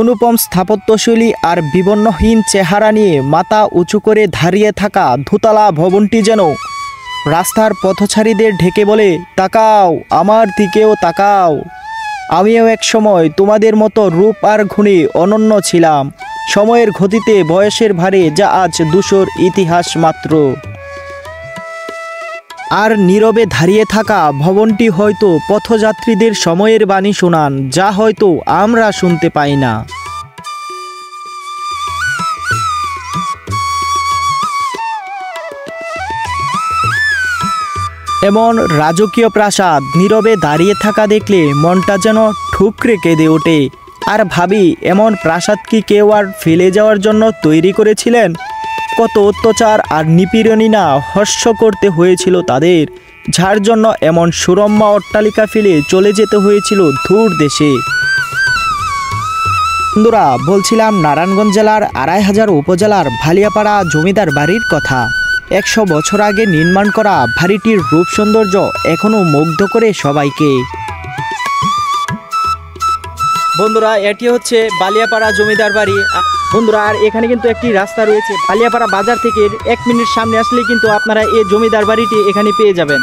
অনুপম স্থাপত্যশৈলী আর বিবর্ণহীন চেহারা নিয়ে মাথা উঁচু করে দাঁড়িয়ে থাকা দোতলা ভবনটি যেন রাস্তার পথচারীদের ঢেকে বলে, তাকাও, আমার দিকেও তাকাও। আমিও এক সময় তোমাদের মতো রূপ আর গুণে অনন্য ছিলাম। সময়ের গতিতে বয়সের ভারে যা আজ ধূসর ইতিহাস মাত্র। আর নীরবে দাঁড়িয়ে থাকা ভবনটি হয়তো পথযাত্রীদের সময়ের বাণী শোনান, যা হয়তো আমরা শুনতে পাই না। এমন রাজকীয় প্রাসাদ নীরবে দাঁড়িয়ে থাকা দেখলে মনটা যেন ঠুকরে কেঁদে ওঠে। আর ভাবি, এমন প্রাসাদ কি কেউ আর ফেলে যাওয়ার জন্য তৈরি করেছিলেন? কত অত্যাচার আর নিপীড়নই না হর্ষ করতে হয়েছিল তাদের, যার জন্য এমন সুরম্য অট্টালিকা ফেলে চলে যেতে হয়েছিল দূর দেশে। বন্ধুরা, বলছিলাম নারায়ণগঞ্জ জেলার ২৫০০ উপজেলার ভালিয়াপাড়া জমিদার বাড়ির কথা। ১০০ বছর আগে নির্মাণ করা বাড়িটির রূপ সৌন্দর্য এখনও মুগ্ধ করে সবাইকে। বন্ধুরা, এটি হচ্ছে বালিয়াপাড়া জমিদার বাড়ি। বন্ধুরা, আর এখানে কিন্তু একটি রাস্তা রয়েছে। বালিয়াপাড়া বাজার থেকে ১ মিনিট সামনে আসলে কিন্তু আপনারা এই জমিদার বাড়িটি এখানে পেয়ে যাবেন।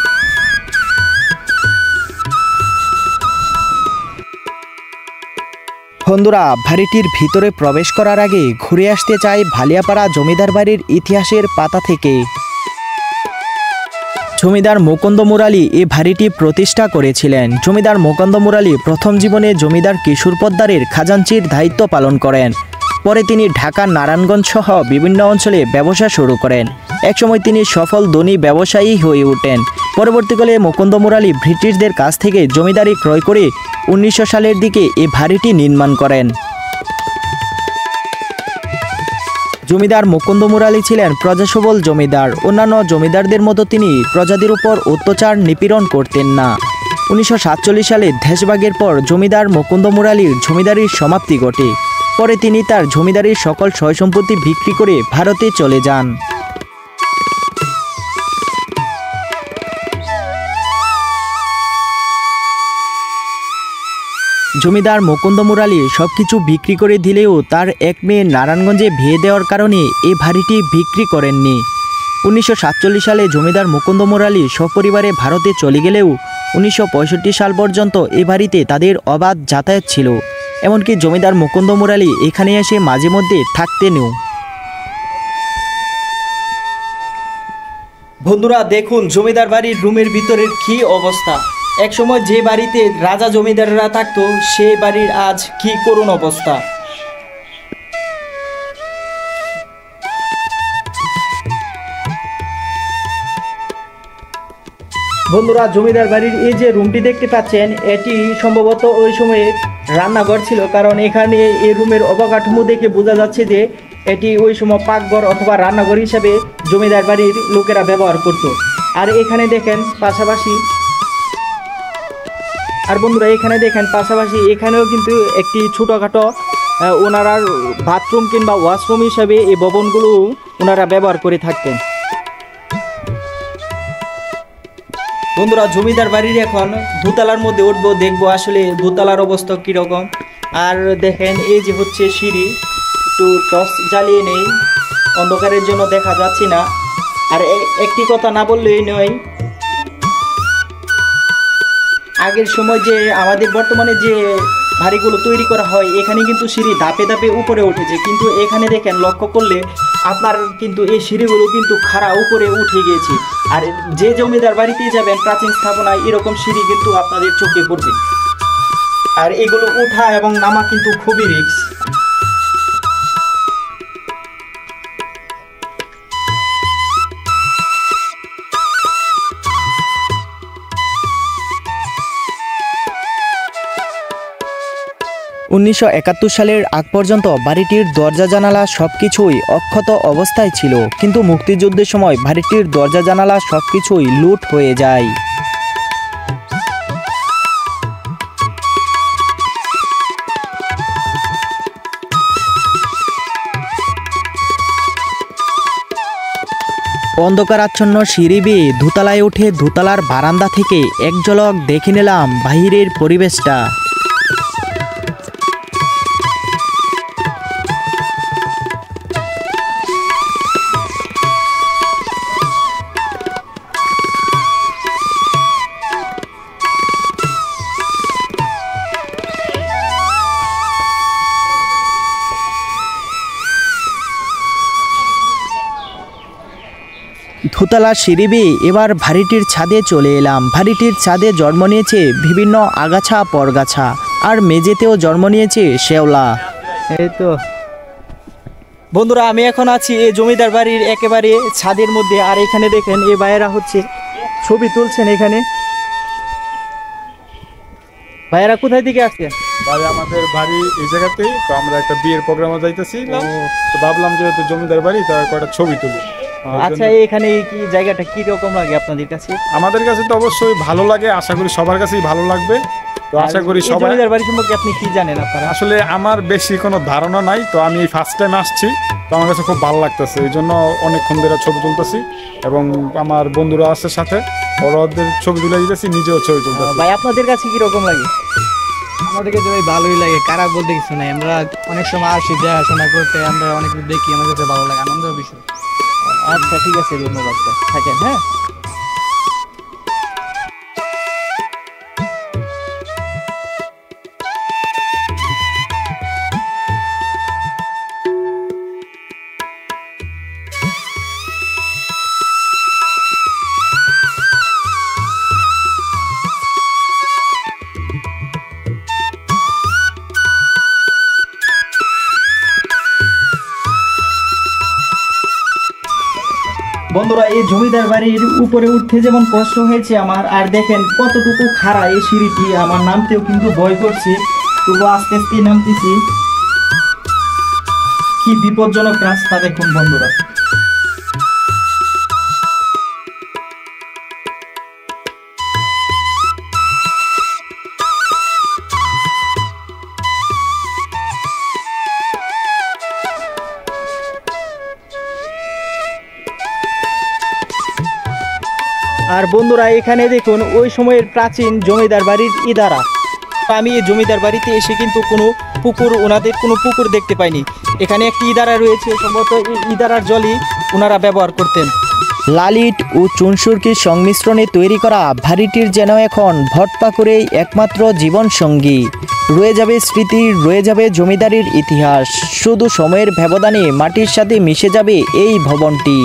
বন্ধুরা, বাড়িটির ভিতরে প্রবেশ করার আগে ঘুরে আসতে চাই ভালিয়াপাড়া জমিদার বাড়ির ইতিহাসের পাতা থেকে। জমিদার মুকুন্দ মুরালি এই বাড়িটি প্রতিষ্ঠা করেছিলেন। জমিদার মুকুন্দ মুরালি প্রথম জীবনে জমিদার কিশোর পোদ্দারের খাজাঞ্চির দায়িত্ব পালন করেন। পরে তিনি ঢাকার নারায়ণগঞ্জ সহ বিভিন্ন অঞ্চলে ব্যবসা শুরু করেন। একসময় তিনি সফল ধনী ব্যবসায়ী হয়ে ওঠেন। পরবর্তীকালে মুকুন্দ মুরালি ব্রিটিশদের কাছ থেকে জমিদারি ক্রয় করে ১৯০০ সালের দিকে এই বাড়িটি নির্মাণ করেন। জমিদার মুকুন্দ মুরালি ছিলেন প্রজাসবল জমিদার। অন্যান্য জমিদারদের মতো তিনি প্রজাদের উপর অত্যাচার নিপীড়ন করতেন না। ১৯৪৭ সালে দেশভাগের পর জমিদার মুকুন্দ মুরালির জমিদারির সমাপ্তি ঘটে। পরে তিনি তার জমিদারির সকল সয়-সম্পত্তি বিক্রি করে ভারতে চলে যান। জমিদার মুকুন্দ মুরালি সবকিছু বিক্রি করে দিলেও তার এক মেয়ে নারায়ণগঞ্জে বিয়ে দেওয়ার কারণে এই বাড়িটি বিক্রি করেননি। ১৯৪৭ সালে জমিদার মুকুন্দ মুরালি সপরিবারে ভারতে চলে গেলেও ১৯৬৫ সাল পর্যন্ত এ বাড়িতে তাদের অবাধ যাতায়াত ছিল। এমনকি জমিদার মুকুন্দ মুরালি এখানে এসে মাঝে মধ্যে থাকতেনও। বন্ধুরা, দেখুন জমিদার বাড়ির রুমের ভিতরের কি অবস্থা। একসময় যে বাড়িতে রাজা জমিদাররা থাকতো সেই বাড়ির আজ কি করুণ অবস্থা। বন্ধুরা, জমিদার বাড়ির এই যে রুমটি দেখতে পাচ্ছেন, এটি সম্ভবত ওই সময়ে রান্নাঘর ছিল, কারণ এখানে এই রুমের অবকাঠামো দেখে বোঝা যাচ্ছে যে এটি ওই সময় পাকঘর অথবা রান্নাঘর হিসাবে জমিদার বাড়ির লোকেরা ব্যবহার করত। আর এখানে দেখেন পাশাপাশি পাশাপাশি এখানেও কিন্তু একটি ছোটোখাটো ওনারা বাথরুম কিংবা ওয়াশরুম হিসাবে এই ভবনগুলো ওনারা ব্যবহার করে থাকতেন। বন্ধুরা, জমিদার বাড়ির এখন দোতলার মধ্যে উঠবো, দেখবো আসলে দোতলার অবস্থা কীরকম। আর দেখেন এই যে হচ্ছে সিঁড়ি, একটু টর্চ জ্বালিয়ে নেই, অন্ধকারের জন্য দেখা যাচ্ছে না। আর একটি কথা না বললেই নয়, আগের সময় যে আমাদের বর্তমানে যে বাড়িগুলো তৈরি করা হয় এখানে কিন্তু সিঁড়ি ধাপে ধাপে উপরে উঠেছে, কিন্তু এখানে দেখেন লক্ষ্য করলে আপনার কিন্তু এই সিঁড়িগুলো কিন্তু খাড়া উপরে উঠে গিয়েছে। আর যে জমিদার বাড়িতেই যাবেন প্রাচীন স্থাপনায় এরকম সিঁড়ি কিন্তু আপনাদের চোখে পড়বে। আর এগুলো ওঠা এবং নামা কিন্তু খুবই রিস্ক। (১৯৭১ সালের আগ পর্যন্ত বাড়িটির দরজা জানালা সবকিছুই অক্ষত অবস্থায় ছিল, কিন্তু মুক্তিযুদ্ধের সময় বাড়িটির দরজা জানালা সবকিছুই লুট হয়ে যায়। অন্ধকারাচ্ছন্ন সিঁড়ি বেয়ে দোতলায় উঠে দোতলার বারান্দা থেকে এক ঝলক দেখে নিলাম বাহিরের পরিবেশটা। ধুতলা সিঁড়ি বেয়ে এবার ভাড়িটির ছাদে চলে এলাম। ভাড়িটির ছাদে জন্ম নিয়েছে বিভিন্ন আগাছা পরগাছা, আর মেঝেতেও জন্ম নিয়েছে শেওলা। এই তো বন্ধুরা, আমি এখন আছি এই জমিদার বাড়ির একেবারে ছাদের মধ্যে। আর এখানে দেখেন এই ভাইয়েরা হচ্ছে ছবি তুলছেন। এখানে ভাইয়েরা কোথায় দিকে আসছেন? ভাই আমাদের বাড়ি এই জায়গাতেই, তো আমরা একটা বিয়ের প্রোগ্রামে যাইতেছি, তো ভাবলাম যেহেতু জমিদার বাড়ি তার কয়েকটা ছবি তুলি। আচ্ছা, এখানে কি জায়গাটা কি রকম লাগে আপনাদের কাছে? আমাদের কাছে তো অবশ্যই ভালো লাগে, আশা করি সবার কাছেই ভালো লাগবে। তো আশা করি সবাই। জমিদার বাড়ি সম্পর্কে আপনি কি জানেন? আপনারা আসলে আমার বেশি কোনো ধারণা নাই, তো আমি এই ফার্স্ট টাইম আসছি, তো আমার কাছে খুব ভালো লাগতেছে, এই জন্য অনেকক্ষণ ধরে ছবি তুলতেছি এবং আমার বন্ধুরা আছে সাথে, ওদের ছবি তুলে দিতেছি, নিজেও ছবি তুলতেছি। ভাই আপনাদের কাছে কি রকম লাগে? আমাদের কাছে ভাই ভালোই লাগে, খারাপ বলতে কিছু নাই। আমরা অনেক সময় আসি দেখাশোনা করতে, আমরা অনেক কিছু দেখি, আমাদের কাছে ভালো লাগে, আনন্দের বিষয়। আচ্ছা ঠিক আছে, ধন্যবাদ স্যার, থাকেন। হ্যাঁ, বন্ধুরা, এই জমিদার বাড়ির উপরে উঠতে যেমন কষ্ট হয়েছে আমার, আর দেখেন কতটুকু খাড়া এই সিঁড়িটি, আমার নামতেও কিন্তু ভয় করছে, তবু আস্তে আস্তে নামতেছি। কি বিপজ্জনক রাস্তা দেখুন বন্ধুরা। আর বন্ধুরা, এখানে দেখুন ওই সময়ের প্রাচীন জমিদার বাড়ির ইদারা। আমি এই জমিদার বাড়িতে এসে কিন্তু কোনো পুকুর, ওনাদের কোনো পুকুর দেখতে পাইনি। এখানে একটি ইদারা রয়েছে, সম্ভবত এই ইদারার জলই ওনারা ব্যবহার করতেন। লালিট ও চুনসুরকির সংমিশ্রণে তৈরি করা ভাড়িটির যেন এখন ভটপাকুড়েই একমাত্র জীবনসঙ্গী। রয়ে যাবে স্মৃতি, রয়ে যাবে জমিদারির ইতিহাস। শুধু সময়ের ব্যবধানে মাটির সাথে মিশে যাবে এই ভবনটি।